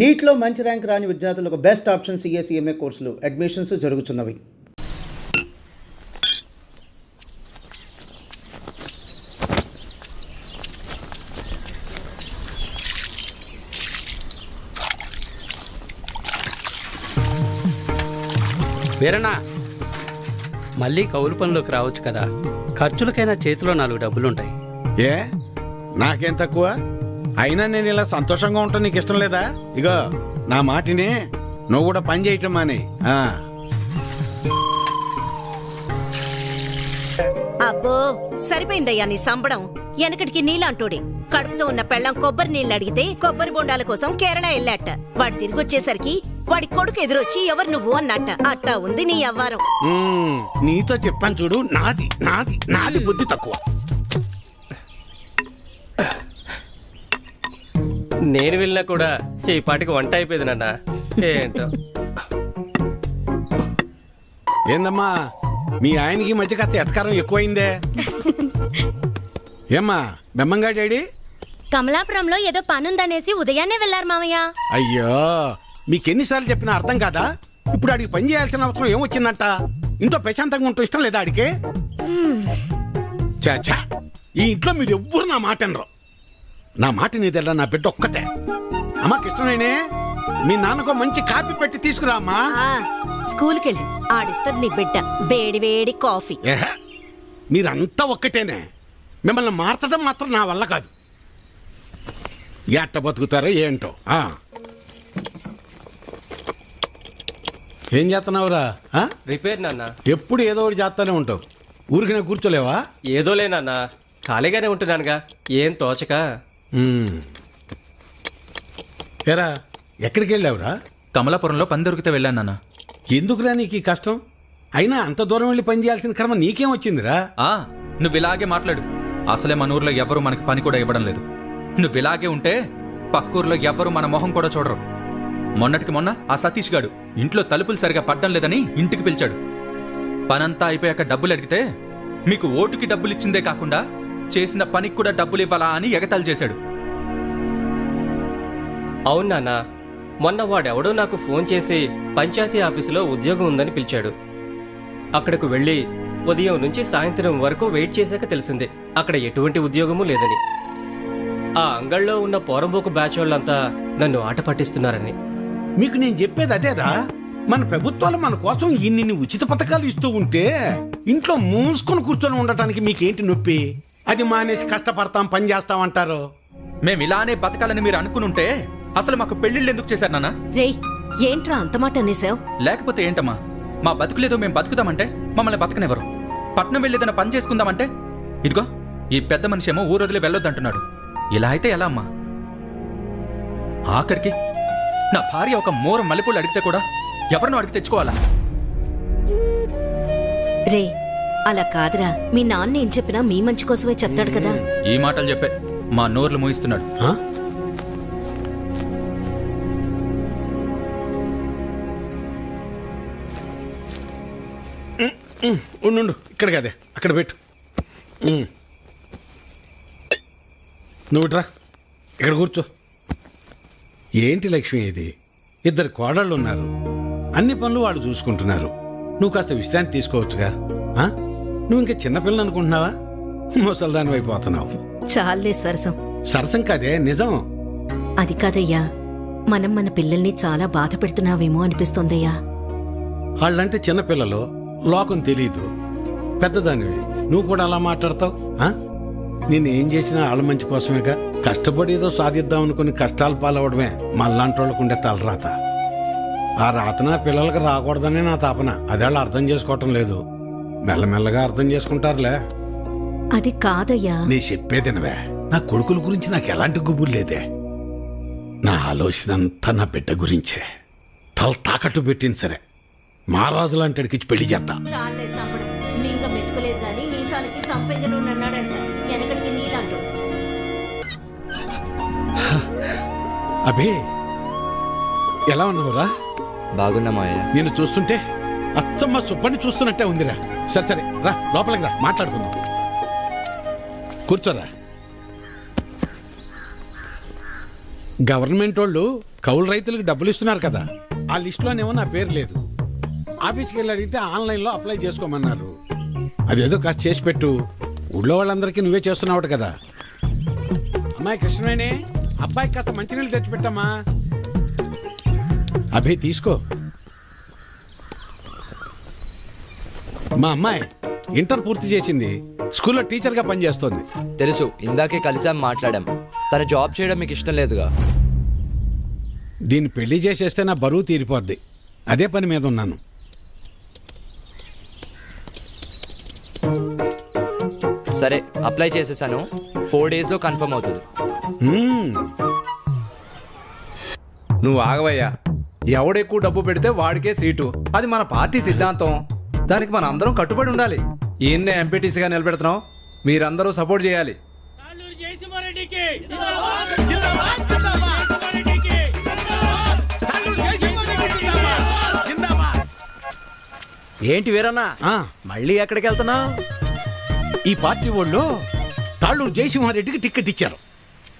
నీట్లో మంచి ర్యాంక్ రాని విద్యార్థులకు బెస్ట్ ఆప్షన్ సిఎస్ఈఎంఏ కోర్సులు అడ్మిషన్స్ జరుగుతున్నవి. వీరన్నా, మళ్ళీ కౌలు పనిలోకి రావచ్చు కదా. ఖర్చులకైనా చేతిలో 4 డబ్బులుంటాయి. ఏ నాకేం తక్కువ? అయినా నేను ఇలా సంతోషంగా ఉంటాను నీకు ఇష్టం లేదా? ఇగో నా మాటిని, నువ్వు కూడా పని చేయటం మాని. అబ్బో సరిపోయిందయ్యా నీ సంబడం. వెనకటికి నీలాంటోడే కడుపుతో ఉన్న పెళ్ళం కొబ్బరి నీళ్ళు అడిగితే కొబ్బరి బొండాల కోసం కేరళ వెళ్ళాట. వాడు తిరిగి వచ్చేసరికి వాడి కొడుకు ఎదురొచ్చి ఎవరు నువ్వు అన్నట్ట. అట్టా ఉంది నీ అవ్వారం. నీతో చెప్పాను చూడు, నాది నాది నాది బుద్ధి తక్కువ. నేను వెళ్ళినా కూడా ఈ పాటికి వంట అయిపోయింది నాన్న. ఏంటో ఏందమ్మా మీ ఆయనకి మధ్య కాస్త ఎటకారం ఎక్కువైందే. ఏమ్మా బెమ్మంగా డాడీ? కమలాపురంలో ఏదో పనుందనేసి ఉదయాన్నే వెళ్లారు మామయ్య. అయ్యో మీకెన్నిసార్లు చెప్పినా అర్థం కాదా? ఇప్పుడు ఆడికి పని చేయాల్సిన అవసరం ఏమొచ్చిందంట? ఇంట్లో ప్రశాంతంగా ఉంటూ ఇష్టం లేదా ఆడికి? చాచా ఈ ఇంట్లో మీరు ఎవ్వరు నా మాట అనరు. నా మాట నీదెల్లా, నా బిడ్డ ఒక్కతే. అమ్మా కృష్ణవేణి, మీ నాన్నకో మంచి కాపీ పెట్టి తీసుకురా అమ్మా. స్కూల్కి వెళ్ళి ఆడిస్తుంది నీ బిడ్డ వేడి వేడి కాఫీ. మీరంతా ఒక్కటేనే, మిమ్మల్ని మార్చడం మాత్రం నా వల్ల కాదు. ఎట్ట బతుకుతారో ఏంటో. ఏం చేస్తున్నావురా? రిపేర్ నాన్న. ఎప్పుడు ఏదో ఒకటి చేస్తానే ఉంటావు, ఊరికినే కూర్చోలేవా? ఏదోలే నాన్న, ఖాళీగానే ఉంటున్నానుగా, ఏం తోచక. ఏరా ఎక్కడికి వెళ్ళావురా? కమలాపురంలో పని దొరికితే వెళ్ళాను నాన్న. ఎందుకురా నీకు ఈ కష్టం? అయినా అంత దూరం వెళ్ళి పని చేయాల్సిన క్రమ నీకేం వచ్చిందిరా? నువ్వు ఇలాగే మాట్లాడు. అసలే మన ఊర్లో ఎవ్వరూ మనకి పని కూడా ఇవ్వడం లేదు. నువ్వు ఇలాగే ఉంటే పక్కూర్లో ఎవ్వరూ మన మొహం కూడా చూడరు. మొన్నటికి మొన్న ఆ సతీష్ గాడు ఇంట్లో తలుపులు సరిగా పడ్డం లేదని ఇంటికి పిలిచాడు. పనంతా అయిపోయాక డబ్బులు అడిగితే మీకు ఓటుకి డబ్బులు ఇచ్చిందే కాకుండా చేసిన పనికి కూడా డబ్బులు ఇవ్వాలా అని ఎగతాళి చేశాడు. అవును నాన్న, మొన్న వాడెవడో నాకు ఫోన్ చేసి పంచాయతీ ఆఫీసులో ఉద్యోగం ఉందని పిలిచాడు. అక్కడకు వెళ్ళి ఉదయం నుంచి సాయంత్రం వరకు వెయిట్ చేశాక తెలిసింది అక్కడ ఎటువంటి ఉద్యోగమూ లేదని. ఆ అంగళ్ళలో ఉన్న పోరంబోకు బ్యాచ్ వాళ్ళంతా నన్ను ఆట పట్టిస్తున్నారని. మీకు నేను చెప్పేది అదేరా, మన ప్రభుత్వాలు మన కోసం ఇన్ని ఉచిత పథకాలు ఇస్తూ ఉంటే ఇంట్లో మూసుకొని కూర్చొని ఉండటానికి మీకేంటి నొప్పి? అది మానేసి కష్టపడతాం పని చేస్తామంటారు. మేము ఇలానే బతకాలని మీరు అనుకునుంటే అసలు మాకు పెళ్లిళ్ళు ఎందుకు చేశారు నాన్న? రేయ్ ఏంట్రా అంత మాట అనేసావు? లేకపోతే ఏంటమ్మా, మా బతుకులేదో మేము బతుకుదామంటే మమ్మల్ని బతకనివ్వరు. పట్నం వెళ్ళేదన్న పని చేసుకుందామంటే ఇదిగో ఈ పెద్ద మనిషి ఏమో ఊరు వదిలి వెళ్ళొద్దంటున్నాడు. ఇలా అయితే ఎలా అమ్మా? ఆఖరికి నా భార్య ఒక మూర మల్లెపూలు అడిగితే కూడా ఎవరినో అడిగి తెచ్చుకోవాలా? రే అలా కాదురా, మీ నాన్న ఏం చెప్పినా మీ మంచి కోసమే చెప్తాడు కదా. ఈ మాటలు చెప్పే మా నోర్లు మూయిస్తున్నాడు. ఉండు, ఇక్కడ కదే అక్కడ పెట్టు. నువ్వు రా, ఇక్కడ కూర్చో. ఏంటి లక్ష్మి ఇది? 2 కోడళ్ళు ఉన్నారు, అన్ని పనులు వాళ్ళు చూసుకుంటున్నారు. నువ్వు కాస్త విశ్రాంతి తీసుకోవచ్చుగా. నువ్వు ఇంకా చిన్నపిల్లలు అనుకుంటున్నావా? ముసల్దాని అయిపోతున్నావు. చాలే సరసం. సరసం కాదే, నిజం. అది కాదయ్యా, మనం మన పిల్లల్ని చాలా బాధ పెడుతున్నావేమో అనిపిస్తోందయ్యా. వాళ్ళంటే చిన్నపిల్లలు, లోకం తెలీదు. పెద్దదానివి నువ్వు కూడా అలా మాట్లాడతావు? నేను ఏం చేసినా వాళ్ళ మంచి కోసమేగా. కష్టపడి ఏదో సాధిద్దాం అనుకుని కష్టాలు పాలవడమే మళ్ళాంటి వాళ్ళకు ఉండే తలరాత. ఆ రాతన పిల్లలకి రాకూడదని నా తాపన. అదే వాళ్ళు అర్థం చేసుకోవటం లేదు. మెల్లమెల్లగా అర్థం చేసుకుంటారులే. అది కాదయ్యా, నీ చెప్పేదినవే. నా కొడుకుల గురించి నాకు ఎలాంటి గుబురు లేదే. నా ఆలోచన అంతా నా బిడ్డ గురించే. తల తాకట్టు పెట్టింది సరే, మహారాజు లాంటి అడిగిచ్చి పెళ్లి చేస్తా. చాలే సంపడం. మింగ మెతుకులేదు గాని మీసాలకి సంపెంగను అన్నాడంట. వెనకటికి నీలాంటో. అభి ఎలా ఉన్నావురా? బాగున్నా మావయ్య. నేను చూస్తుంటే అచ్చమ్మ సుబ్బని చూస్తున్నట్టే ఉందిరా. సరే సరే రా, లోపలికి రా, మాట్లాడుకుందాం. కూర్చోరా. గవర్నమెంట్ వాళ్ళు కౌలు రైతులకు డబ్బులు ఇస్తున్నారు కదా, ఆ లిస్టులోనేమో నా పేరు లేదు. ఆఫీస్కి వెళ్ళి అడిగితే ఆన్లైన్లో అప్లై చేసుకోమన్నారు. అదేదో కాస్త చేసి పెట్టు. ఊళ్ళో వాళ్ళందరికీ నువ్వే చేస్తున్నావు కదా. అమ్మాయి కృష్ణవేణి, అబ్బాయికి కాస్త మంచినీళ్ళు తెచ్చిపెట్టమ్మా. అభి తీసుకో. మా అమ్మాయి ఇంటర్ పూర్తి చేసింది, స్కూల్లో టీచర్గా పనిచేస్తోంది. తెలుసు, ఇందాకే కలిసాం, మాట్లాడాం. తన జాబ్ చేయడం మీకు ఇష్టం లేదుగా. దీన్ని పెళ్లి చేసేస్తే నా బరువు తీరిపోద్ది. అదే పని మీద ఉన్నాను. సరే, అప్లై చేసేసాను. 4 daysలో కన్ఫర్మ్ అవుతుంది. నువ్వు ఆగవయ్యా. ఎవడెక్కువ డబ్బు పెడితే వాడికే సీటు. అది మన పార్టీ సిద్ధాంతం. దానికి మన అందరం కట్టుబడి ఉండాలి. ఈయన్నే ఎంపీటీసీగా నిలబెడుతున్నాం. మీరందరూ సపోర్ట్ చేయాలి. ఏంటి వీరన్నా, ఆ, మళ్ళీ ఎక్కడికి వెళ్తున్నావు? ఈ పార్టీ వాళ్ళు తాళ్ళూరు జయసింహారెడ్డికి టిక్కెట్ ఇచ్చారు.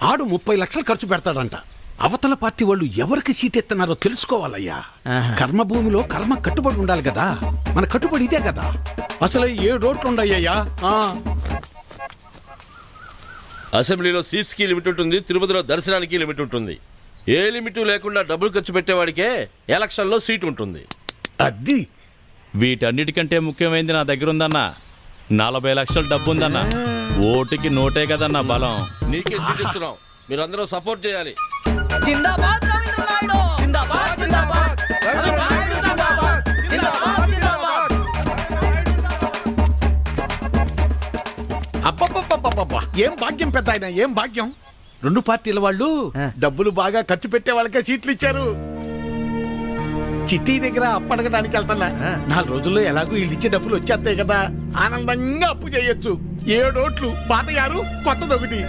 ఆడు 30 లక్షలు ఖర్చు పెడతాడంట. అవతల పార్టీ వాళ్ళు ఎవరికి సీట్ ఎత్తన్నారో తెలుసుకోవాలయ్యా. కర్మభూమిలో కర్మ కట్టుబడి ఉండాలి కదా. మన కట్టుబడి ఇదే కదా. అసలు 7 రోడ్లు ఉండయ్యా. అసెంబ్లీలో సీట్స్కి లిమిట్ ఉంటుంది, తిరుపతిలో దర్శనానికి లిమిట్ ఉంటుంది. ఏ లిమిట్ లేకుండా డబ్బులు ఖర్చు పెట్టేవాడికే ఎలక్షన్లో సీట్ ఉంటుంది. అది వీటన్నిటికంటే ముఖ్యమైనది నా దగ్గర ఉందన్నా. 40 లక్షల డబ్బు ఉందన్నా. ఓటుకి నోటే కదన్నా బలం. నీకే సీట్ ఇస్తున్నాం, మీరందరూ సపోర్ట్ చేయాలి. జిందాబాద్ రవీంద్ర నాయుడు! జిందాబాద్ జిందాబాద్! రవీంద్ర నాయుడు జిందాబాద్! జిందాబాద్ జిందాబాద్! అబ్బబ్బబ్బబ్బబ్బా, ఏం భాగ్యం పెద్ద ఆయన, ఏం భాగ్యం. 2 పార్టీల వాళ్ళు డబ్బులు బాగా ఖర్చు పెట్టే వాళ్ళకే సీట్లు ఇచ్చారు. చిట్టి దగ్గర అప్పడగడానికి వెళ్తున్నా. 4 రోజుల్లో ఎలాగో వీళ్ళు ఇచ్చే డబ్బులు వచ్చేస్తాయి కదా. ఆనందంగా అప్పు చేయొచ్చు. 7 ఓట్లు, పాతయారు, కొత్తదొకటి.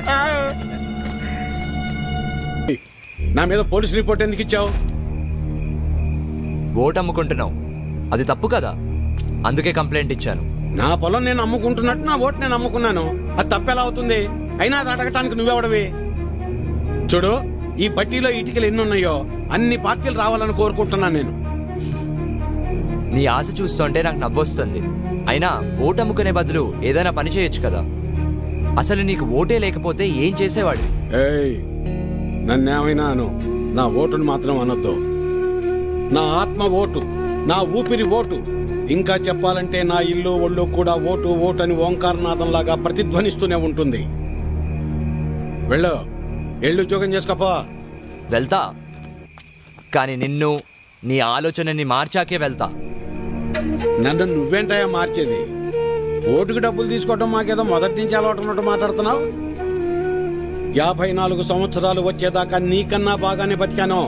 నా మీద పోలీస్ రిపోర్ట్ ఎందుకు ఇచ్చావు? ఓటు అమ్ముకుంటున్నావు, అది తప్పు కదా. అందుకే కంప్లైంట్ ఇచ్చాను. నా పొలం నేను అమ్ముకుంటున్నట్టు నా ఓటు నేను అమ్ముకున్నాను. అది తప్పెలా అవుతుంది? అయినా అది అడగటానికి నువ్వెవడవి? చూడు, ఈ బట్టీలో ఇటుకలు ఎన్ని ఉన్నాయో అన్ని పార్టీలు రావాలని కోరుకుంటున్నాను నేను. నీ ఆశ చూస్తుంటే నాకు నవ్వొస్తుంది. అయినా ఓటు అమ్ముకునే బదులు ఏదైనా పని చేయొచ్చు కదా. అసలు నీకు ఓటే లేకపోతే ఏం చేసేవాడు? ఏయ్, నన్నేమైనా అను, నా ఓటును మాత్రం అనొద్దు. నా ఆత్మ ఓటు, నా ఊపిరి ఓటు. ఇంకా చెప్పాలంటే నా ఇల్లు ఒళ్ళు కూడా ఓటు ఓటు అని ఓంకారనాదంలాగా ప్రతిధ్వనిస్తూనే ఉంటుంది. వెళ్ళు, ఎళ్ళు ఉద్యోగం చేసుకోపో. వెళ్తా, కానీ నిన్ను, నీ ఆలోచనని మార్చాకే వెళ్తా. నన్ను నువ్వేంటయా మార్చేది? ఓటుకు డబ్బులు తీసుకోవడం మాకేదో మొదటి నుంచి అలవాటు ఉన్నట్టు మాట్లాడుతున్నావు. 54 సంవత్సరాలు వచ్చేదాకా నీకన్నా బాగానే బతికాను.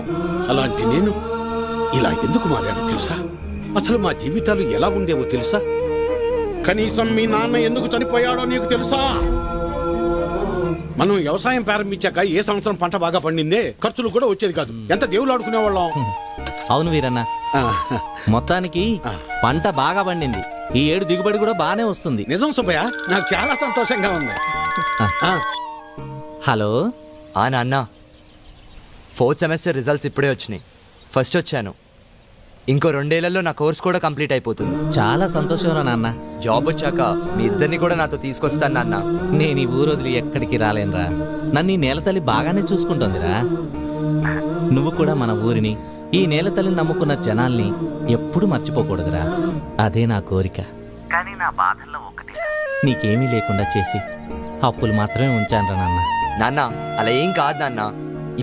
అలాంటి నేను ఇలా ఎందుకు మారాను తెలుసా? అసలు మా జీవితాలు ఎలా ఉండేవో తెలుసా? కనీసం మీ నాన్న ఎందుకు చనిపోయాడో నీకు తెలుసా? మనం వ్యవసాయం ప్రారంభించాక ఏ సంవత్సరం పంట బాగా పండిందే, ఖర్చులు కూడా వచ్చేది కాదు. ఎంత దేవుళ్ళు ఆడుకునేవాళ్ళం. అవును వీరన్న, మొత్తానికి పంట బాగా పండింది. ఈ ఏడు దిగుబడి కూడా బాగానే వస్తుంది. నిజం సుబ్బయ్య, నాకు చాలా సంతోషంగా ఉంది. హలో. నాన్న, 4th సెమిస్టర్ రిజల్ట్స్ ఇప్పుడే వచ్చినాయి. ఫస్ట్ వచ్చాను. ఇంకో 2 ఏళ్లలో నా కోర్స్ కూడా కంప్లీట్ అయిపోతుంది. చాలా సంతోషం రా నాన్న. జాబ్ వచ్చాక మీ ఇద్దరిని కూడా నాతో తీసుకొస్తాను నాన్న. నేను ఈ ఊరు వదిలి ఎక్కడికి రాలేనురా. నన్ను ఈ నేలతల్లి బాగానే చూసుకుంటోందిరా. నువ్వు కూడా మన ఊరిని, ఈ నేలతల్లిని నమ్ముకున్న జనాల్ని ఎప్పుడు మర్చిపోకూడదురా. అదే నా కోరిక. కానీ నా బాధల్లో ఒకటి, నీకేమీ లేకుండా చేసి అప్పులు మాత్రమే ఉంచానురా నాన్న. నాన్న, అలా ఏం కాదు నాన్న.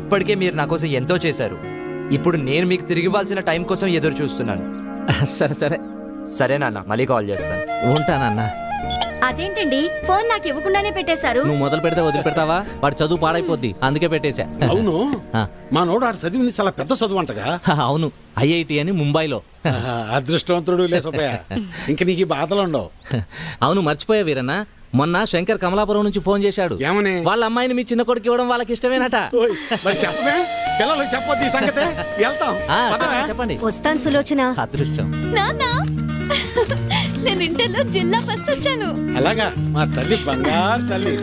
ఇప్పటికే మీరు నా కోసం ఎంతో చేశారు. ఇప్పుడు నేను మీకు తిరిగి ఇవ్వాల్సిన టైం కోసం ఎదురు చూస్తున్నాను. సరే సరే సరే నాన్న, మళ్ళీ కాల్ చేస్తాను. ఉంటానన్నా. అదేంటండి, ఫోన్ నాకు ఇవ్వకుండానే పెట్టేశారు. నువ్వు మొదలు పెడితే వదిలిపెడతావా? వాడు చదువు పాడైపోద్ది, అందుకే పెట్టేశా. అవును, మా నోడు ఆడు చదివింది చాలా పెద్ద చదువు అంటగా. అవును, IIT అని ముంబైలో. అదృష్టవంతుడు లే సుబ్బయ్య, ఇంక నీకు ఈ బాధలు ఉండవు. అవును, మర్చిపోయా వీరన్న, మొన్న శంకర్ కమలాపురం నుంచి ఫోన్ చేశాడు. ఏమని? వాళ్ళ అమ్మాయిని మీ చిన్న కొడుకు ఇవ్వడం వాళ్ళకి ఇష్టమేనట. ఓయ్, మరి చెప్పమే, పిల్లలకు చెప్పొద్దు ఈ సంగతే. వెళ్తాం, పదవే. చెప్పండి. వస్తాను సులోచన. అదృష్టం. నాన్న, నేను ఇంటర్లో జిల్లా ఫస్ట్ వచ్చాను. అలాగా, మా తల్లి బంగారు తల్లి.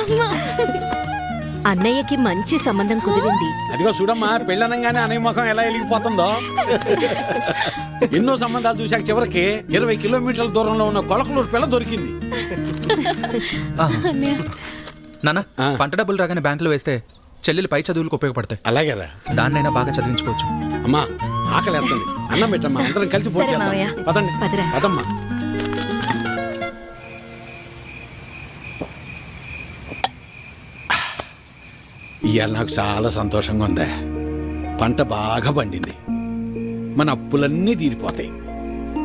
అమ్మా, అన్నయ్యకి మంచి సంబంధం కుదిరింది. అదిగో చూడమ్మా, పెళ్ళనంగానే అన్నయ్య ముఖం ఎలా వెలిగిపోతుందో. ఎన్నో సంబంధాలు చూశాక చివరికి 20 కిలోమీటర్ల దూరంలో ఉన్న కొలకలూరు పిల్ల దొరికింది. నాన్న, పంట డబ్బులు రాగానే బ్యాంకులో వేస్తే చెల్లెలు పై చదువులకు ఉపయోగపడతాయి. అలాగేరా, దాన్నైనా బాగా చదివించుకోవచ్చు. అమ్మా ఆకలేస్తుంది, అన్నం పెట్టమ్మా, అందరం కలిసి సరే పోతే మావయ్య. పదండి. పదరా. పదమ్మా. ఇవాళ నాకు చాలా సంతోషంగా ఉంది. పంట బాగా పండింది, మన అప్పులన్నీ తీరిపోతాయి,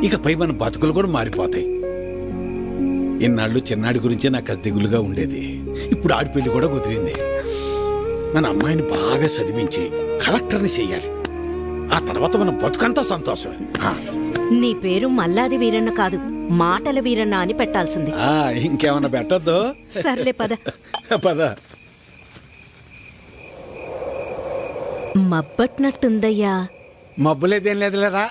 ఇకపై మన బతుకులు కూడా మారిపోతాయి. ఇన్నాళ్ళు చిన్నాడి గురించే నాకు అది దిగులుగా ఉండేది. ఇప్పుడు ఆడి పెళ్లి కూడా కుదిరింది. మన అమ్మాయిని బాగా చదివించి కలెక్టర్ని చెయ్యాలి. ఆ తర్వాత మన బతుకంతా సంతోషం. నీ పేరు మల్లాది వీరన్న కాదు, మాటల వీరన్న అని పెట్టాల్సింది. ఇంకేమన్నా పెట్టద్దు. సర్లే పద. పద. మబ్బట్నట్టుందయ్యా. మబ్బులేదేం లేదులేరా.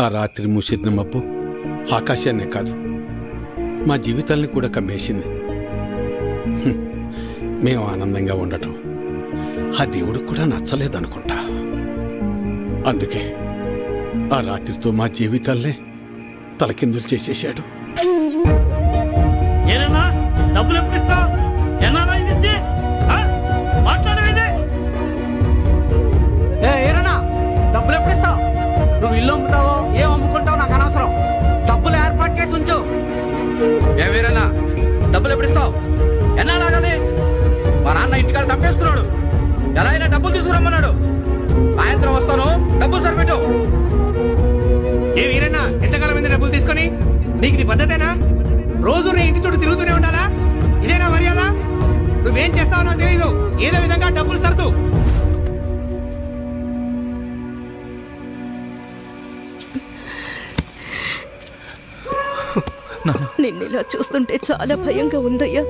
ఆ రాత్రి మూసిన మబ్బు ఆకాశాన్నే కాదు, మా జీవితాల్ని కూడా కమ్మేసింది. మేము ఆనందంగా ఉండటం ఆ దేవుడికి కూడా నచ్చలేదనుకుంటా. అందుకే ఆ రాత్రితో మా జీవితాల్నే తలకిందులు చేసేశాడు. డబ్బులు ఎప్పుడు ఇస్తావు? డబ్బులు ఎప్పుడు ఇస్తావు? నువ్వు ఇల్లు అమ్ముతావో ఏం అమ్ముకుంటావు నాకు అనవసరం. డబ్బులు ఏర్పాటు చేసి ఉంచు. వీరన్నా, డబ్బులు ఎప్పుడు ఇస్తావు? ఎన్నాళ్ళు ఆగాలి? మా నాన్న ఇంటికాడ తప్పేస్తున్నాడు. ఎలా అయినా డబ్బులు తీసుకురమ్మన్నాడు. సాయంత్రం వస్తాను, డబ్బులు సరిపెట్టు. ఏ వీరన్నా, ఎంతకాలం మీద డబ్బులు తీసుకొని? నీకు ఇది పద్ధతేనా? రోజు నీ ఇంటి చుట్టూ తిరుగుతూనే ఉండాలా? ఇదేనా మర్యాద? నువ్వేం చేస్తావో నాకు తెలియదు. ఏదో విధంగా డబ్బులు సర్దు. నిన్ను ఇలా చూస్తుంటే చాలా భయంగా ఉందయ్యా.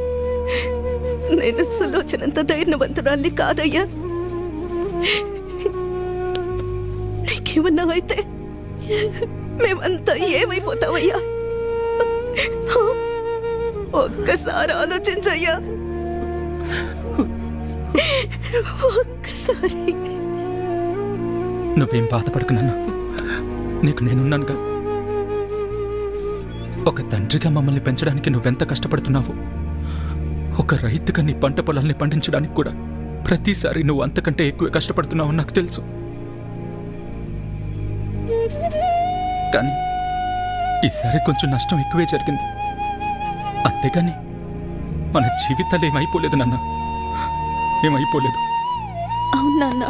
నేను సులోచనంత ధైర్యవంతురాల్ని కాదయ్యా. నీకేమన్నా అయితే మేమంతా ఏమైపోతావయ్యా? ఒక్కసారి ఆలోచించయ్యా, ఒక్కసారి. నువ్వేం బాధపడకు నాన్న, నీకు నేనున్నానుగా. ఒక తండ్రిగా మమ్మల్ని పెంచడానికి నువ్వెంత కష్టపడుతున్నావు. ఒక రైతుగా నీ పంట పొలాల్ని పండించడానికి కూడా ప్రతిసారి నువ్వు అంతకంటే ఎక్కువ కష్టపడుతున్నావు నాకు తెలుసు. కానీ ఈసారి కొంచెం నష్టం ఎక్కువే జరిగింది. అంతేగాని మన జీవితాలు ఏమైపోలేదు నాన్న, ఏమైపోలేదు. అవును నాన్న,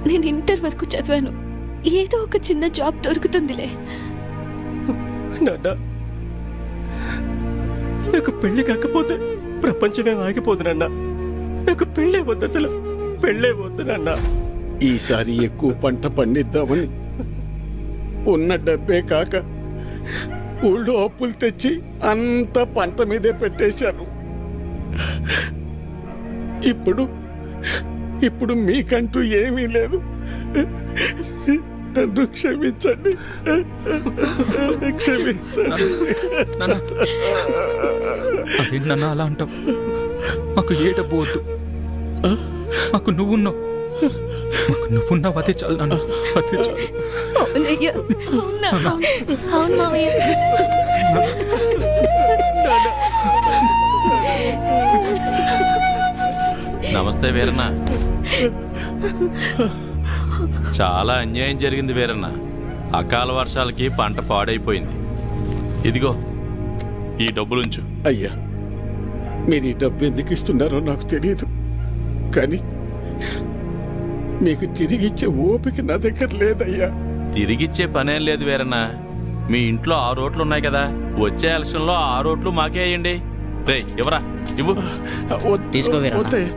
నేను ఇంటర్ వరకు చదివాను. ఏదో ఒక చిన్న జాబ్ దొరుకుతుందిలే. నాన్న, నాకు పెళ్లి కాకపోతే ప్రపంచమే ఆగిపోదునన్నా. నాకు పెళ్ళే వద్దు, అసలు పెళ్ళే వద్దు నాన్న. ఈసారి ఎక్కువ పంట పండిద్దామని ఉన్న డబ్బే కాక ఊళ్ళో అప్పులు తెచ్చి అంత పంట మీదే పెట్టేశాను. ఇప్పుడు మీకంటూ ఏమీ లేదు. నన్ను క్షమించండి, క్షమించండి. నాన్న అలా అంటావు? మాకు ఏ డబ్బు వద్దు, మాకు నువ్వున్నావు, మాకు నువ్వున్నావు, అదే చాలు నాన్న, అదే చాలు. అవునయ్యా, అవునా? అవును మావయ్య. నమస్తే వీరన్న. చాలా అన్యాయం జరిగింది వీరన్న. అకాల వర్షాలకి పంట పాడైపోయింది. ఇదిగో ఈ డబ్బులుంచు. అయ్యా, మీరు ఈ డబ్బు ఎందుకు ఇస్తున్నారో నాకు తెలియదు, కానీ మీకు తిరిగిచ్చే ఓపిక నా దగ్గర లేదయ్యా. తిరిగిచ్చే పనేం లేదు వీరన్న. మీ ఇంట్లో 6 ఓట్లు ఉన్నాయి కదా, వచ్చే ఎలక్షన్లో 6 ఓట్లు మాకే వేయండి. రే ఇవ్వరా, ఇవ్వు. తీసుకో వీరన్న.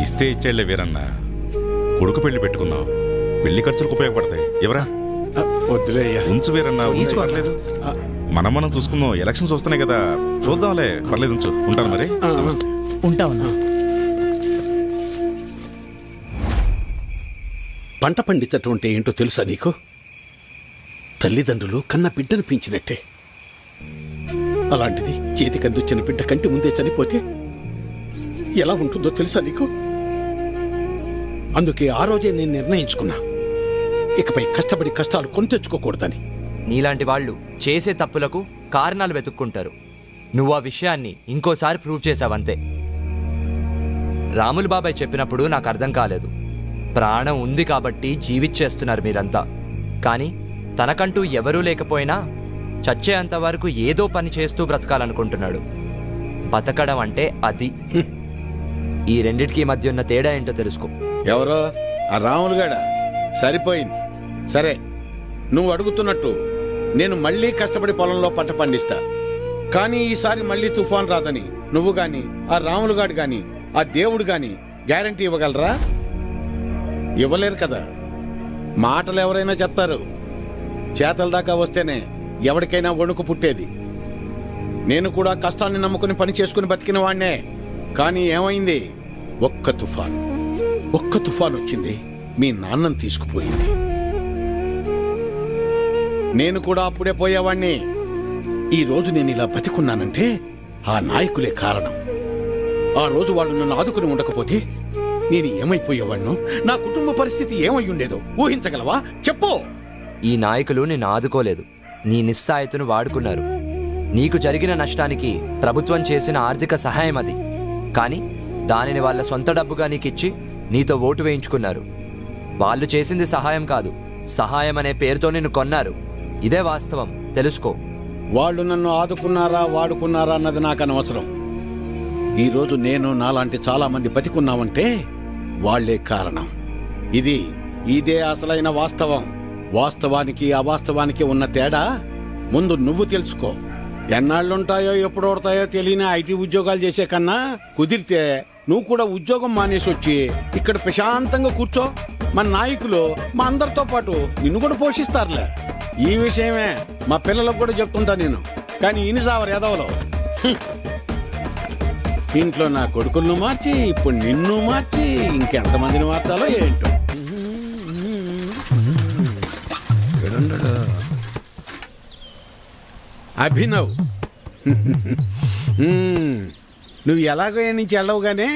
ఇస్తే ఇచ్చేళ్లే వీరన్న, కొడుకు పెళ్లి పెట్టుకున్నావు, పెళ్లి ఖర్చులకు ఉపయోగపడతాయి. ఎవరా? వద్దులే అయ్యా, ఉంచు వీరన్న, ఉంచు, పర్లేదు. మనం చూసుకుందాం, ఎలక్షన్స్ వస్తున్నాయి కదా, చూద్దాంలే, పర్లేదు, ఉంచు. ఉంటాను మరి. ఉంటావన్నా. పంట పండించటం అంటే ఏంటో తెలుసా నీకు? తల్లిదండ్రులు కన్న బిడ్డను పెంచినట్టే. అలాంటిది చేతికందొచ్చిన బిడ్డ కంటి ముందే చనిపోతే ఎలా ఉంటుందో తెలుసా నీకు? అందుకే ఆ రోజే నేను నిర్ణయించుకున్నా, ఇకపై కష్టపడి కష్టాలు కొని తెచ్చుకోకూడదని. నీలాంటి వాళ్ళు చేసే తప్పులకు కారణాలు వెతుక్కుంటారు. నువ్వు ఆ విషయాన్ని ఇంకోసారి ప్రూవ్ చేశావంతే. రాములు బాబాయ్ చెప్పినప్పుడు నాకు అర్థం కాలేదు. ప్రాణం ఉంది కాబట్టి జీవిచ్చేస్తున్నారు మీరంతా. కానీ తనకంటూ ఎవరూ లేకపోయినా చచ్చేంత వరకు ఏదో పని చేస్తూ బ్రతకాలనుకుంటున్నాడు. బతకడం అంటే అది. ఈ రెండిటికి మధ్య ఉన్న తేడా ఏంటో తెలుసుకో. ఎవరో ఆ రాములుగాడ సరిపోయింది. సరే, నువ్వు అడుగుతున్నట్టు నేను మళ్ళీ కష్టపడి పొలంలో పంట పండిస్తా. కానీ ఈసారి మళ్ళీ తుఫాన్ రాదని నువ్వు గాని, ఆ రాములుగాడు గాని, ఆ దేవుడు గాని గ్యారంటీ ఇవ్వగలరా? ఇవ్వలేరు కదా. మాటలు ఎవరైనా చెప్తారు, చేతల దాకా వస్తేనే ఎవరికైనా వణుకు పుట్టేది. నేను కూడా కష్టాన్ని నమ్ముకుని పని చేసుకుని బతికిన వాణ్ణే. కానీ ఏమైంది? ఒక్క తుఫాన్ వచ్చింది, మీ నాన్నను తీసుకుపోయింది. నేను కూడా అప్పుడే పోయేవాణ్ణి. ఈ రోజు నేను ఇలా బతికున్నానంటే ఆ నాయకులే కారణం. ఆ రోజు వాళ్ళు నన్ను ఆదుకుని ఉండకపోతే నేను ఏమైపోయేవాణ్ణు, నా కుటుంబ పరిస్థితి ఏమై ఉండేదో ఊహించగలవా? చెప్పు. ఈ నాయకులు నిన్ను ఆదుకోలేదు, నీ నిస్సాయతను వాడుకున్నారు. నీకు జరిగిన నష్టానికి ప్రభుత్వం చేసిన ఆర్థిక సహాయం అది. కానీ దానిని వాళ్ళ సొంత డబ్బుగా నీకిచ్చి నీతో ఓటు వేయించుకున్నారు. వాళ్ళు చేసింది సహాయం కాదు, సహాయం అనే పేరుతో నిన్ను కొన్నారు. ఇదే వాస్తవం, తెలుసుకో. వాళ్ళు నన్ను ఆదుకున్నారా వాడుకున్నారా అన్నది నాకు అనవసరం. ఈరోజు నేను నాలాంటి చాలా మంది బతికున్నామంటే వాళ్లే కారణం. ఇదే అసలైన వాస్తవం. వాస్తవానికి అవాస్తవానికి ఉన్న తేడా ముందు నువ్వు తెలుసుకో. ఎన్నాళ్ళుంటాయో ఎప్పుడు ఓడతాయో తెలియని ఐటీ ఉద్యోగాలు చేసే కన్నా కుదిరితే నువ్వు కూడా ఉద్యోగం మానేసి వచ్చి ఇక్కడ ప్రశాంతంగా కూర్చో. మన నాయకులు మా అందరితో పాటు నిన్ను కూడా పోషిస్తారులే. ఈ విషయమే మా పిల్లలకు కూడా చెప్తుంటా నేను. కానీ ఇనిసావరు ఎదవలో ఇంట్లో నా కొడుకులను మార్చి ఇప్పుడు నిన్ను మార్చి ఇంకెంతమందిని మార్చాలో ఏంటో. అభినవ్, నువ్వు ఎలాగో ఏ నుంచి వెళ్ళవుగానే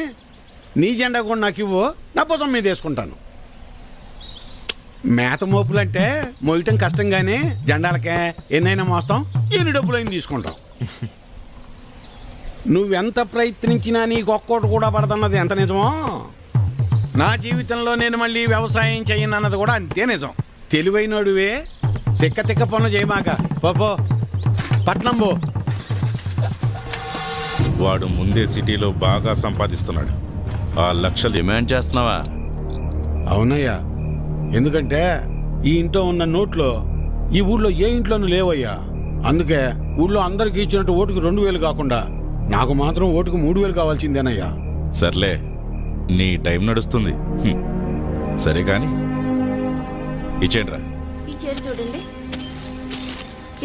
నీ జెండా కూడా నాకు ఇవ్వు, నా భుజం మీద వేసుకుంటాను. మేత మోపులంటే మోయటం కష్టంగానే జెండాలకే ఎన్నైనా మోస్తాం, ఎన్ని డబ్బులైనా తీసుకుంటాం. నువ్వెంత ప్రయత్నించినా నీకు ఒక్కోటి కూడా పడదన్నది ఎంత నిజమో, నా జీవితంలో నేను మళ్ళీ వ్యవసాయం చేయనన్నది కూడా అంతే నిజం. తెలివైనడువే, తిక్క పనులు చేయమాక. పో పట్నం పో. వాడు ముందే సిటీలో బాగా సంపాదిస్తున్నాడు. ఆ లక్షలు డిమాండ్ చేస్తున్నావా? అవునయ్యా, ఎందుకంటే ఈ ఇంట్లో ఉన్న నోట్లో ఈ ఊళ్ళో ఏ ఇంట్లోనూ లేవయ్యా. అందుకే ఊళ్ళో అందరికి ఇచ్చినట్టు ఓటుకు 2000 కాకుండా నాకు మాత్రం ఓటుకు 3000 కావాల్సిందేనయ్యా. సర్లే, నీ టైం నడుస్తుంది. సరే కాని ఇచ్చేయండిరా. ఈ చీర చూడండి,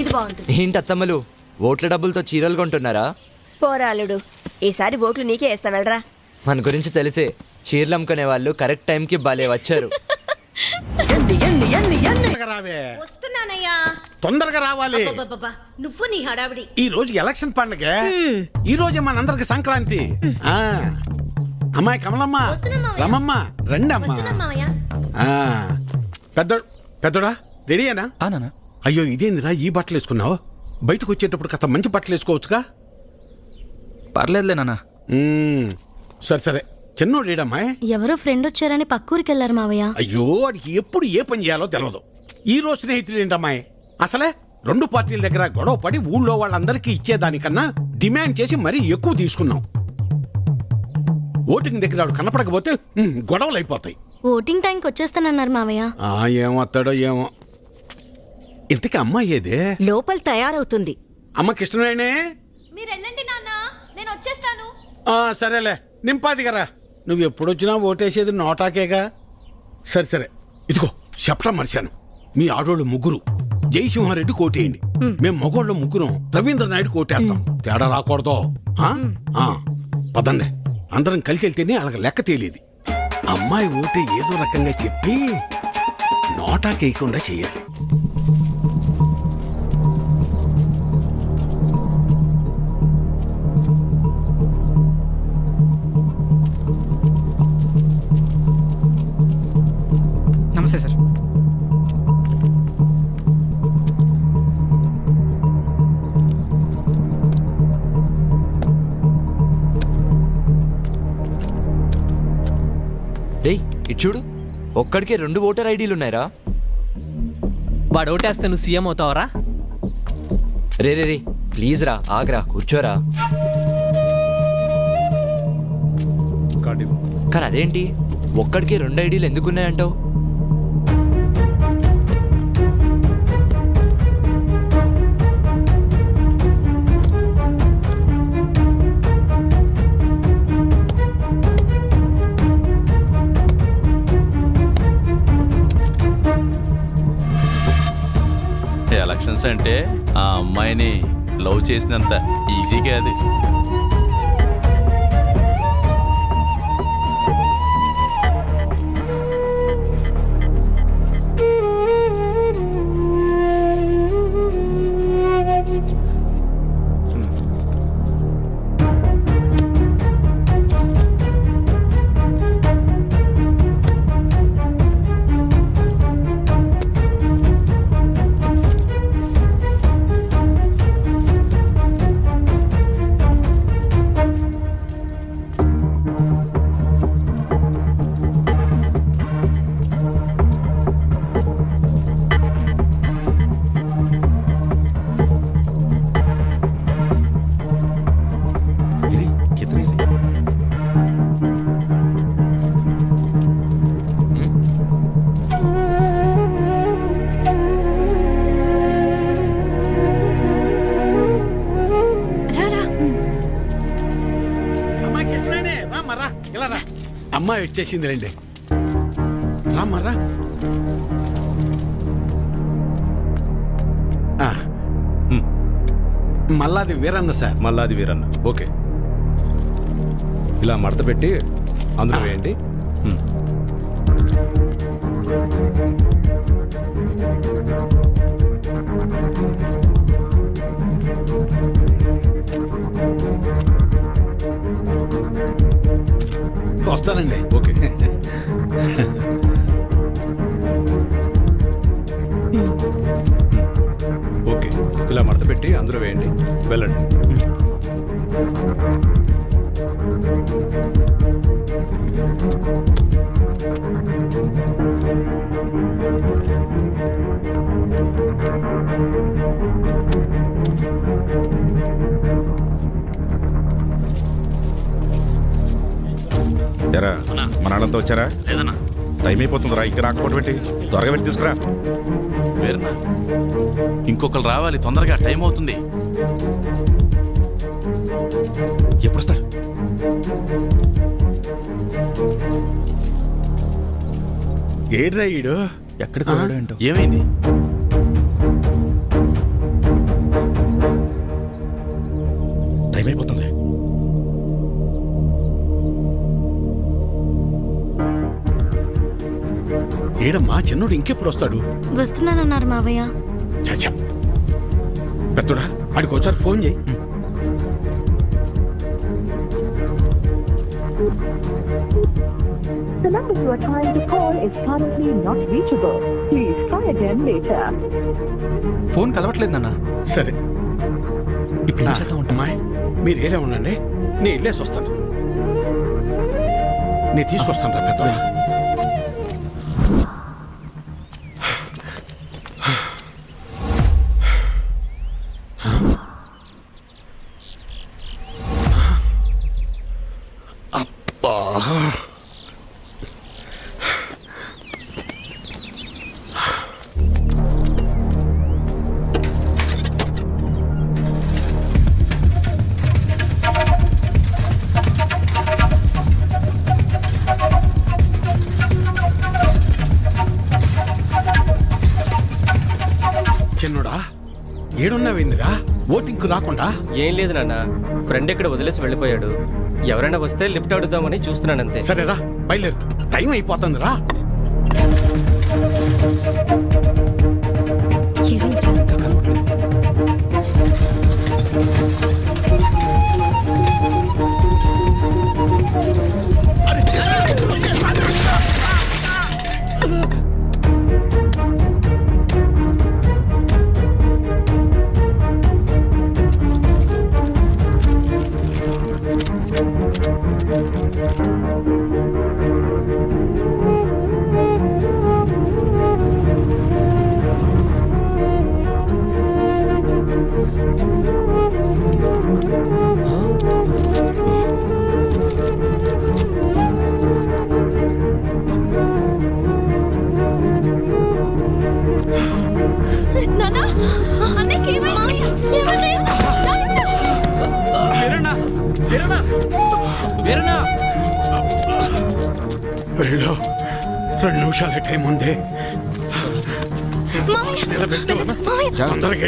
ఇది బాగుంటుంది. ఏంటి అత్తమ్మలు ఓట్ల డబ్బులతో చీరలు కొంటున్నారా? పోరాలుడు, ఈసారి ఓట్లు నీకే వేస్తా వెళ్ళరా. మన గురించి తెలిసే చీరలు అమ్ముకునే వాళ్ళు కరెక్ట్ టైంకి భలే వచ్చారు. రావే, వస్తున్నానయ్యా. తొందరగా రావాలి. అబ్బబ్బబ్బా, నువ్వు నీ హడావిడి. ఈ రోజు ఎలక్షన్ పండగ, ఈ రోజే మనందరికి సంక్రాంతి. ఆ అమ్మాయి కమలమ్మ, రమమ్మ, రండి అమ్మా. పెద్దోడా రెడీయేనా? ఆనా? అయ్యో ఇదేందిరా ఈ బట్టలు వేసుకున్నావు? బయటకు వచ్చేటప్పుడు కాస్త మంచి బట్టలు వేసుకోవచ్చుగా. పర్లేదులే నాన్న. సరే సరే, చిన్నోడు ఏడమ్మాయి? ఎవరో ఫ్రెండ్ వచ్చారని పక్కూరికి వెళ్ళారు మావయ్య. అయ్యో వాడికి ఎప్పుడు ఏ పని చేయాలో తెలియదు. ఈ రోజు స్నేహితుడు ఏంటమ్మాయి? అసలే 2 పార్టీల దగ్గర గొడవ పడి ఊళ్ళో వాళ్ళందరికీ ఇచ్చేదానికన్నా డిమాండ్ చేసి మరీ ఎక్కువ తీసుకున్నాం. ఓటింగ్ దగ్గర వాడు కనపడకపోతే గొడవలు అయిపోతాయి. ఓటింగ్ టైంకి వచ్చేస్తానన్నారు మావయ్య. ఏమొస్తాడో ఏమో. ఇంతకీ అమ్మాయి ఏదే? లోపల తయారవుతుంది. అమ్మకి ఇష్టమేనే? మీరు వెళ్ళండి నాన్న, నేను వచ్చేస్తాను. సరేలే, నింపాదిగరా. నువ్వు ఎప్పుడొచ్చినా ఓటేసేది నోటాకేగా. సరే సరే, ఇదిగో చెప్పడం మర్చాను. మీ ఆడోళ్ళు ముగ్గురు జయసింహారెడ్డి కోటేయండి. మేము మగోళ్ళ ముగ్గురం రవీంద్ర నాయుడు కోటేస్తాం. తేడా రాకూడదు. పదండి, అందరం కలిసి వెళ్తేనే అలాగ లెక్క తేలేది. అమ్మాయి ఓటే ఏదో రకంగా చెప్పి నోటాకేయకుండా చెయ్యాలి. నమస్తే సార్. డేయ్ ఇటు చూడు, ఒక్కడికే 2 ఓటర్ ఐడీలు ఉన్నాయరా. వాడు ఓటేస్తే నువ్వు CM అవుతావరా? Ray ray ray please రా, ఆగ్రా, కూర్చోరా. కానీ అదేంటి ఒక్కడికి 2 ఐడీలు ఎందుకున్నాయంటావు? ఎలక్షన్స్ అంటే ఆ అమ్మాయిని లవ్ చేసినంత ఈజీగా అది. అమ్మాయి వచ్చేసింది, రండి. రామ్మరా. మల్లాది వీరన్న సార్. మల్లాది వీరన్న, ఓకే. ఇలా మడత పెట్టి అందులో వేయండి. వస్తానండి. ఓకే. ఓకే, ఇలా మడత పెట్టి అందులో వేయండి, వెళ్ళండి. ఎరా మన వాళ్ళంతా వచ్చారా? లేదన్నా, టైం అయిపోతుందిరా. ఇంకా రాకపోవడం పెట్టి త్వరగా వెళ్ళి తీసుకురా. వేరన్నా, ఇంకొకరు రావాలి తొందరగా, టైం అవుతుంది. ఎప్పుడు వస్తాడు? ఏడ్రా ఈడు? ఎక్కడికి వెళ్ళాడు ఏంటో. ఏమైంది? టైం అయిపోతుంది. ఏడమ్మా చిన్నోడు ఇంకెప్పుడు వస్తాడు? వస్తున్నానన్నారు మావయ్య. చచ్చా పెద్దోడా ఆడికి ఒకసారి ఫోన్ చేయి. The number you are trying to call is currently not reachable. Please try again later. Phone కలవట్లేదు నాన్న. సరే ఇప్పుడు ఏం చేద్దాం ఉంటా? అమ్మాయి మీరు ఏరే ఉండండి, నేను వెళ్ళేసి వస్తాను. నేను తీసుకొస్తాను రా పెద్దోడా. చిన్నోడా ఏడున్నావేందిరా ఓటింగ్కు రాకుండా? ఏం లేదు నాన్న, ఫ్రెండ్ ఇక్కడ వదిలేసి వెళ్ళిపోయాడు. ఎవరైనా వస్తే లిఫ్ట్ అడుగుదామని చూస్తున్నానంతే. సరేరా బయలుదేరు, టైం అయిపోతుంది రా. వెళ్ళు, 2 నిమిషాల టైం ఉంది. తొందరగా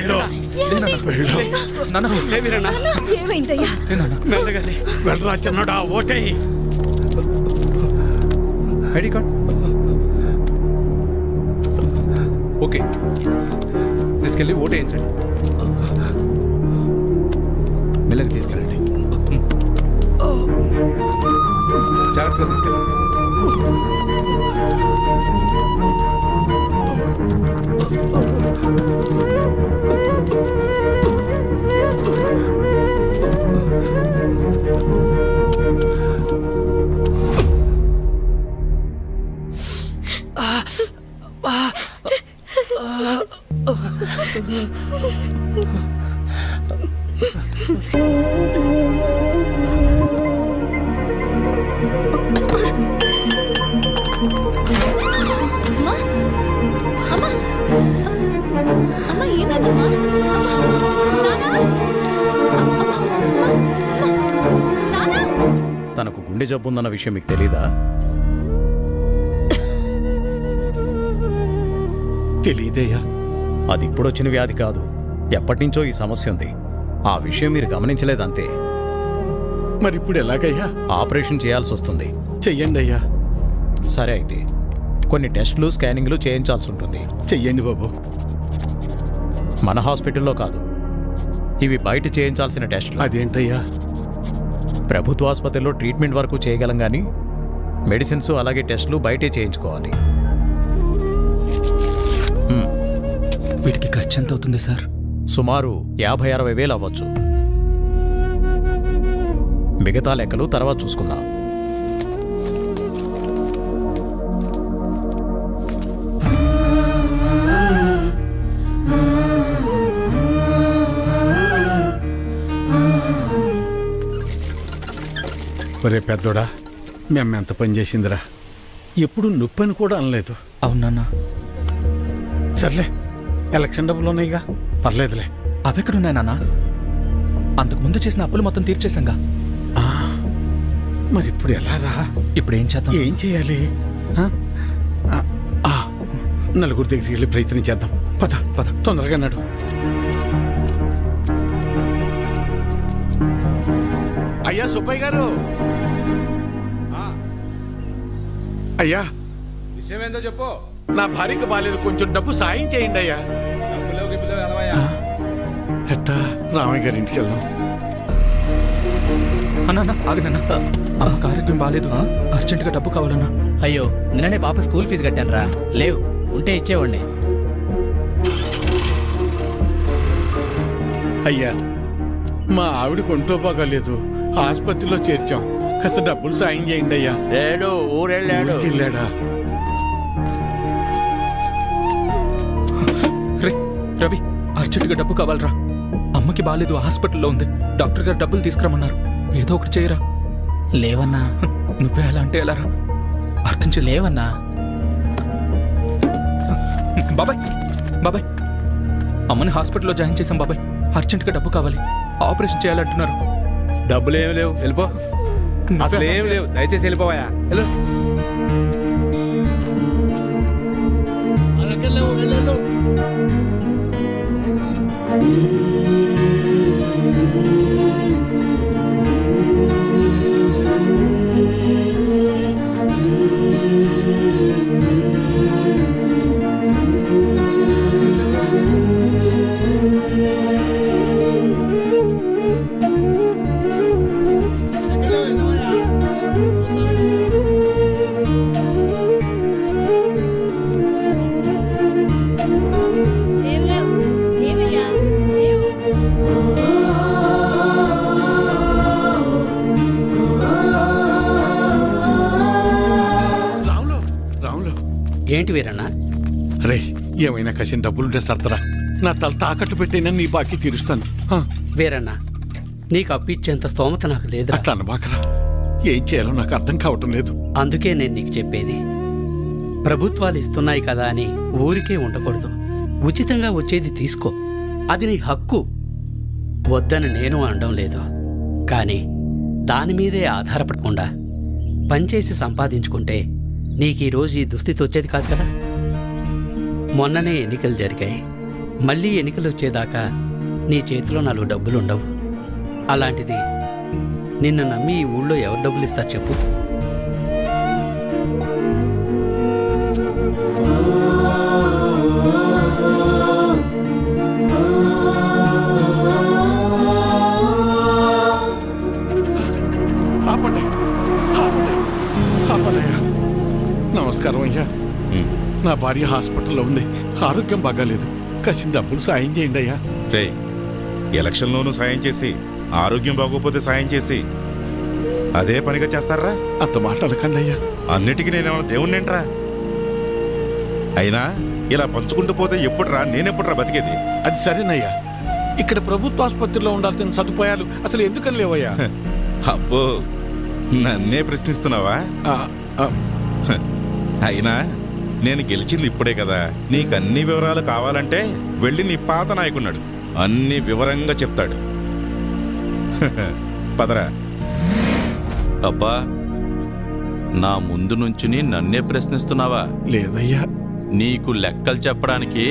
వెళ్ళు. వెళ్ళరా చిన్నడా, ఓటేయి. ఐడి కార్డ్ ఓకే, తీసుకెళ్ళి ఓటు వేయించండి. మెల్లగా తీసుకెళ్ళండి, జాగ్రత్తగా తీసుకెళ్ళండి. తనకు గుండె జబ్బు ఉందన్న విషయం మీకు తెలీదా? తెలీదయ్యా. అది ఇప్పుడొచ్చిన వ్యాధి కాదు, ఎప్పటినుంచో ఈ సమస్య ఉంది. ఆ విషయం మీరు గమనించలేదంతే. మరి ఇప్పుడు ఎలాగయ్యా? ఆపరేషన్ చేయాల్సి వస్తుంది. చెయ్యండి అయ్యా. సరే అయితే కొన్ని టెస్టులు స్కానింగ్లు చేయించాల్సి ఉంటుంది. చెయ్యండి బాబు. మన హాస్పిటల్లో కాదు, ఇవి బయట చేయించాల్సిన టెస్టులు. అదేంటయ్యా? ప్రభుత్వ ఆసుపత్రిలో ట్రీట్మెంట్ వరకు చేయగలం కానీ మెడిసిన్స్ అలాగే టెస్టులు బయటే చేయించుకోవాలి. వీటికి ఖర్చు ఎంత అవుతుంది సార్? సుమారు 50-60 వేలు అవ్వచ్చు. మిగతా లెక్కలు తర్వాత చూసుకుందాం. ఒరే పెద్దోడా, మేము ఎంత పని చేసిందిరా. ఎప్పుడు నొప్పని కూడా అనలేదు. అవునన్నా. సర్లే, ఎలక్షన్ డబ్బులు ఉన్నాయిగా, పర్లేదులే. అవెక్కడున్నాయి నాన్న? అంతకుముందు చేసిన అప్పులు మొత్తం తీర్చేశాంగా. మరి ఇప్పుడు ఎలా రా? ఇప్పుడు ఏం చేద్దాం? ఏం చేయాలి? నలుగురు దగ్గరికి వెళ్ళి ప్రయత్నం చేద్దాం. పద పద, తొందరగా నడు. అయ్యా సుబ్బయ్య గారు, అయ్యా విషయం ఏందో చెప్పు. నా భార్యకి బాలేదు, కొంచెం డబ్బు సాయం చేయండి అయ్యా. డబ్బులేవు గిబ్బులేవు ఎలవయ్యా. ఎట్టా రామయ్య గారి ఇంటికి వెళ్దాం. అన్నా ఆగనన్నా, అమ్మకి ఆరోగ్యం బాగాలేదు, అర్జెంటుగా డబ్బు కావాలన్నా. అయ్యో నిన్ననే పాప స్కూల్ ఫీజు కట్టాను రా, లేవు ఉంటే ఇచ్చేవాడిని. అయ్యా మా ఆవిడకి ఒంట్లో బాగాలేదు, ఆసుపత్రిలో చేర్చాం, కాస్త డబ్బులు సాయం చేయండి అయ్యా. ఊరెళ్ళాడు. వెళ్ళాడా? రే రవి, అర్జెంటుగా డబ్బు కావాలరా. అమ్మకి బాగాలేదు, హాస్పిటల్లో ఉంది. డాక్టర్ గారు డబ్బులు తీసుకురమ్మన్నారు. ఏదో ఒకటి చేయరా. లేవన్నా. నువ్వే అలా అంటే ఎలారా? అర్థం చేసి. లేవన్నా. బాబాయ్ అమ్మని హాస్పిటల్లో జాయిన్ చేశాం బాబాయ్. అర్జెంటుగా డబ్బు కావాలి, ఆపరేషన్ చేయాలంటున్నారు. డబ్బులు ఏమి లేవు, వెళ్ళిపో. అసలు ఏమి లేవు, దయచేసి వెళ్ళిపోవా. వెళ్ళు. ఏంటి వీరన్నా? రే ఏమైనా కసిన డబ్బులుంటే సర్దరా, నా తల తాకట్టు పెట్టైనా నీ బాకీ తీరుస్తాను. వీరన్నా, నీకు అప్పిచ్చేంత స్తోమత నాకు లేదు. అట్లా అనబాకరా, ఏం చేయాలో నాకు అర్థం కావటం లేదు. అందుకే నేను నీకు చెప్పేది, ప్రభుత్వాలు ఇస్తున్నాయి కదా అని ఊరికే ఉండకూడదు. ఉచితంగా వచ్చేది తీసుకో, అది నీ హక్కు. వద్దని నేను అనడం లేదు, కానీ దాని మీదే ఆధారపడకుండా పనిచేసి సంపాదించుకుంటే నీకు ఈరోజు ఈ దుస్థితి వచ్చేది కాదు కదా. మొన్ననే ఎన్నికలు జరిగాయి, మళ్ళీ ఎన్నికలు వచ్చేదాకా నీ చేతిలో 4 డబ్బులుండవు. అలాంటిది నిన్ను నమ్మి ఈ ఊళ్ళో ఎవరు డబ్బులు ఇస్తారు చెప్పు? నమస్కారం అయ్యా. నా భార్య హాస్పిటల్లో ఉంది, ఆరోగ్యం బాగాలేదు, కాసిన డబ్బులు సాయం చేయండి అయ్యా. రే ఎలక్షన్లోనూ సాయం చేసి, ఆరోగ్యం బాగోపోతే సాయం చేసి అదే పనిగా చేస్తారా? అంత మాట అనకండి అయ్యా. అన్నిటికీ నేనేమన్నా దేవుణ్ణేంట్రా? అయినా ఇలా పంచుకుంటూ పోతే ఎప్పుడురా, నేనెప్పుడురా బతికేది? అది సరేనయ్యా, ఇక్కడ ప్రభుత్వ ఆసుపత్రిలో ఉండాల్సిన సదుపాయాలు అసలు ఎందుకని లేవయ్యా? అబ్బో, నన్నే ప్రశ్నిస్తున్నావా? అయినా నేను గెలిచింది ఇప్పుడే కదా. నీకు అన్ని వివరాలు కావాలంటే వెళ్ళి నీ పాత నాయకున్నాడు, అన్ని వివరంగా చెప్తాడు. పదరా. అబ్బా, నా ముందు నుంచుని నన్నే ప్రశ్నిస్తున్నావా? లేదయ్యా. నీకు లెక్కలు చెప్పడానికి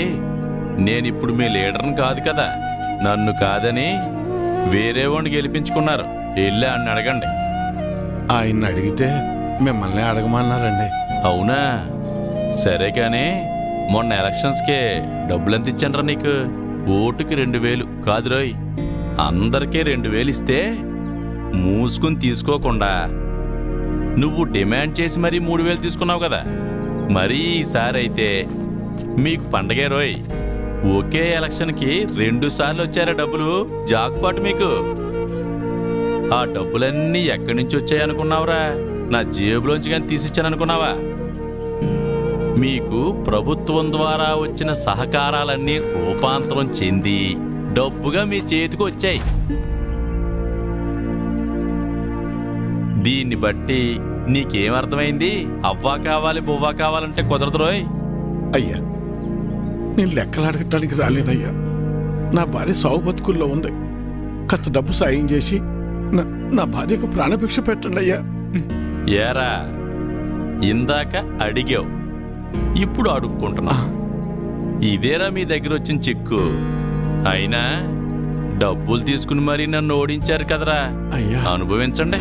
నేనిప్పుడు మీ లీడర్ని కాదు కదా. నన్ను కాదని వేరే వాడిని గెలిపించుకున్నారు, వెళ్ళి అని అడగండి. ఆయన్ని అడిగితే మిమ్మల్ని అడగమన్నారండి. అవునా? సరే కానీ మొన్న ఎలక్షన్స్కే డబ్బులెంత ఇచ్చానరా నీకు? ఓటుకి 2000 కాదు రోయ్, అందరికీ 2000 ఇస్తే మూసుకుని తీసుకోకుండా నువ్వు డిమాండ్ చేసి మరీ 3000 తీసుకున్నావు కదా. మరీ ఈసారి అయితే మీకు పండగే రోయ్. ఒకే ఎలక్షన్కి 2 సార్లు వచ్చారా డబ్బులు? జాక్పాట్ మీకు. ఆ డబ్బులన్నీ ఎక్కడి నుంచి వచ్చాయనుకున్నావురా? నా జేబులోంచి కానీ తీసిచ్చాననుకున్నావా? మీకు ప్రభుత్వం ద్వారా వచ్చిన సహకారాలన్నీ రూపాంతరం చెంది డబ్బుగా మీ చేతికి వచ్చాయి. దీన్ని బట్టి నీకేమర్థమైంది? అవ్వా కావాలి బువ్వా కావాలంటే కుదరదు రోయ్. అయ్యా, నేను లెక్కలు అడగటానికి రాలేదయ్యా. నా భార్య సాగు బతుకుల్లో ఉంది, కాస్త డబ్బు సాయం చేసి నా భార్యకు ప్రాణభిక్ష పెట్టండి అయ్యా. ఏరా, ఇందాక అడిగావు, ఇప్పుడు అడుక్కుంటున్నా. ఇదేరా మీ దగ్గర వచ్చిన చిక్కు. అయినా డబ్బులు తీసుకుని మరీ నన్ను ఓడించారు కదరా. అయ్యా. అనుభవించండి.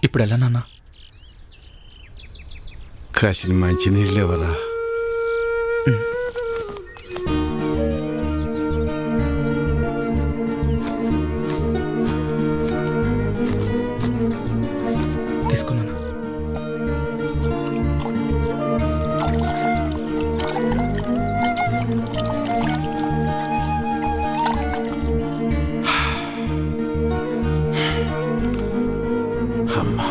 ఇప్పుడు ఎలా నాన్న? కాసిన మంచినీళ్ళు ఎవరా? తీసుకున్నాను. అమ్మా.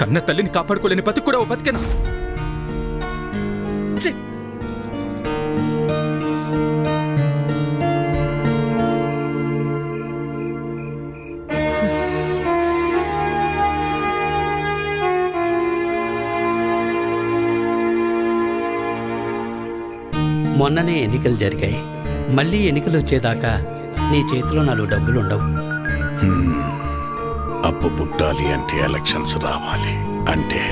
కన్న తల్లిని కాపాడుకోలేని బతుకు కూడా ఓ బతికేనా? ఛీ! మొన్ననే ఎన్నికలు జరిగాయి. మళ్ళీ ఎన్నికలు వచ్చేదాకా నీ చేతిలో 4 డబ్బులుండవు. అప్పు పుట్టాలి అంటే ఎలక్షన్స్ రావాలి అంటే